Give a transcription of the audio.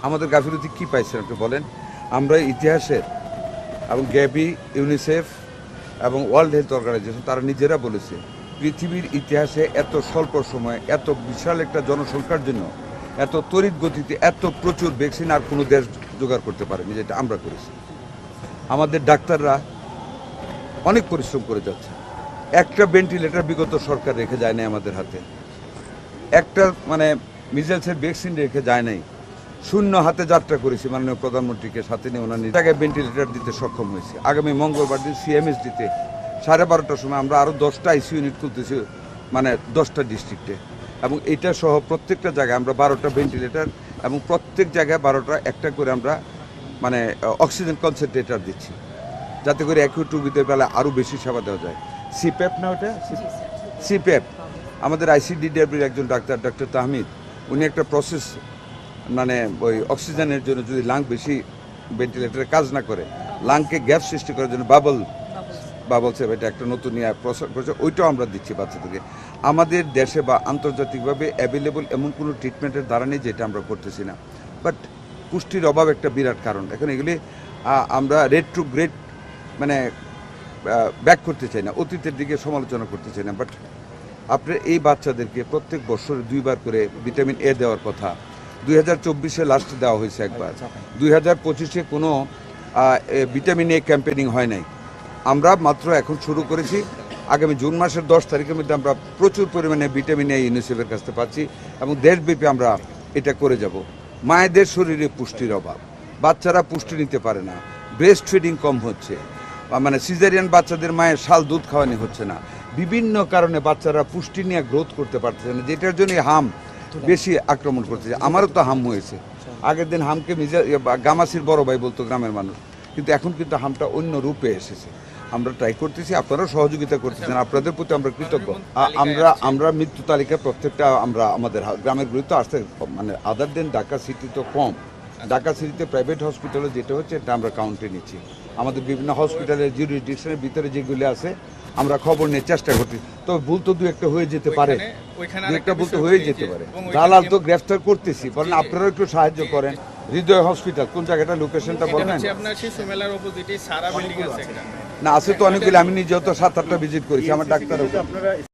আমাদের গাফিলতি কি পাইছেন একটু বলেন। আমরা ইতিহাসের এবং গ্যাবি, ইউনিসেফ এবং ওয়ার্ল্ড হেলথ অর্গানাইজেশন তারা নিজেরা বলেছে পৃথিবীর ইতিহাসে এত স্বল্প সময়ে এত বিশাল একটা জনসংখ্যার জন্য এত তড়িৎ গতিতে এত প্রচুর ভ্যাকসিন আর কোনো দেশ জোগাড় করতে পারেনি, যেটা আমরা করেছি। আমাদের ডাক্তাররা অনেক পরিশ্রম করে যাচ্ছে। একটা ভেন্টিলেটর বিগত সরকার রেখে যায় নাই আমাদের হাতে, একটা মিজেলসের ভ্যাকসিন রেখে যায় নাই। শূন্য হাতে যাত্রা করেছি মাননীয় প্রধানমন্ত্রীকে সাথে নিয়ে ওনার নিজ জায়গায় ভেন্টিলেটর দিতে সক্ষম হয়েছি। আগামী মঙ্গলবার দিন সিএমএস দিতে 12:30টার সময় আমরা আরও 10টা আইসিইউ ইউনিট খুলতেছি 10টা ডিস্ট্রিক্টে, এবং এটা সহ প্রত্যেকটা জায়গায় আমরা 12টা ভেন্টিলেটর এবং প্রত্যেক জায়গায় 12টা একটা করে আমরা অক্সিজেন কনসেন্ট্রেটর দিচ্ছি, যাতে করে অ্যাকিউট রোগীদের বেলা আরও বেশি সেবা দেওয়া যায়। সিপ্যাপ না ওটা সিপ্যাপ আমাদের আইসিডিডিআরবির একজন ডাক্তার তাহমিদ, উনি একটা প্রসেস ওই অক্সিজেনের জন্য যদি লাং বেশি ভেন্টিলেটরে কাজ না করে লাংকে গ্যাস সৃষ্টি করার জন্য বাবলস এটা একটা নতুন প্রসার করেছে, ওইটাও আমরা দিচ্ছি বাচ্চাদেরকে। আমাদের দেশে বা আন্তর্জাতিকভাবে অ্যাভেলেবল এমন কোনো ট্রিটমেন্টের দ্বারা নেই যেটা আমরা করতেছি না, বাট পুষ্টির অভাব একটা বিরাট কারণ। এখন এগুলি আমরা রেড টু গ্রেড ব্যাক করতে চাই না, অতীতের দিকে সমালোচনা করতে চাই না, বাট আপনার এই বাচ্চাদেরকে প্রত্যেক বছরে 2বার করে ভিটামিন এ দেওয়ার কথা। 2024-এ লাস্টে দেওয়া হয়েছে একবার, 2025-এ কোনো ভিটামিন এ ক্যাম্পেনিং হয় নাই। আমরা মাত্র এখন শুরু করেছি। আগামী জুন মাসের 10 তারিখের মধ্যে আমরা প্রচুর পরিমাণে ভিটামিন এ ইউনিসেফের কাছ থেকে পাচ্ছি এবং দেশব্যাপী আমরা এটা করে যাব। মায়েদের শরীরে পুষ্টির অভাব, বাচ্চারা পুষ্টি নিতে পারে না, ব্রেস্ট ফিডিং কম হচ্ছে, সিজারিয়ান বাচ্চাদের মায়ের শাল দুধ খাওয়ানো হচ্ছে না, বিভিন্ন কারণে বাচ্চারা পুষ্টি নিয়ে গ্রোথ করতে পারতেছে না, যেটার জন্য হাম বেশি আক্রমণ করতেছে। আমারও তো হাম হয়েছে, আগের দিন হামকে গামাসির বড় ভাই বলতো গ্রামের মানুষ, কিন্তু এখন কিন্তু হামটা অন্য রূপে এসেছে। আমরা ট্রাই করতেছি, আপনারাও সহযোগিতা করতেছেন, আপনাদের প্রতি আমরা কৃতজ্ঞ। আমরা মৃত্যু তালিকা প্রত্যেকটা আমরা আমাদের গ্রামের গুলিতে আসতে আদার দেন ঢাকা সিটি তো কম, ঢাকা সিটিতে প্রাইভেট হসপিটালে যেটা হচ্ছে এটা আমরা কাউন্টে নিচ্ছি। আমাদের বিভিন্ন হসপিটালের জুরিসডিকশনের ভিতরে যেগুলি আছে আমরা খবর নিয়ে চেষ্টা করছি, তবে ভুল তো দু একটা হয়ে যেতে পারে, দু একটা ভুল তো হয়ে যেতে পারে। দালাল তো গ্রেফতার করতেছি, বলেন আপনারাও একটু সাহায্য করেন। হৃদয় হসপিটাল কোন জায়গাটা, লোকেশনটা বলবেন? না আছে তো অনেকগুলি, আমি নিজেও তো 7-8টা ভিজিট করেছি, আমার ডাক্তারও।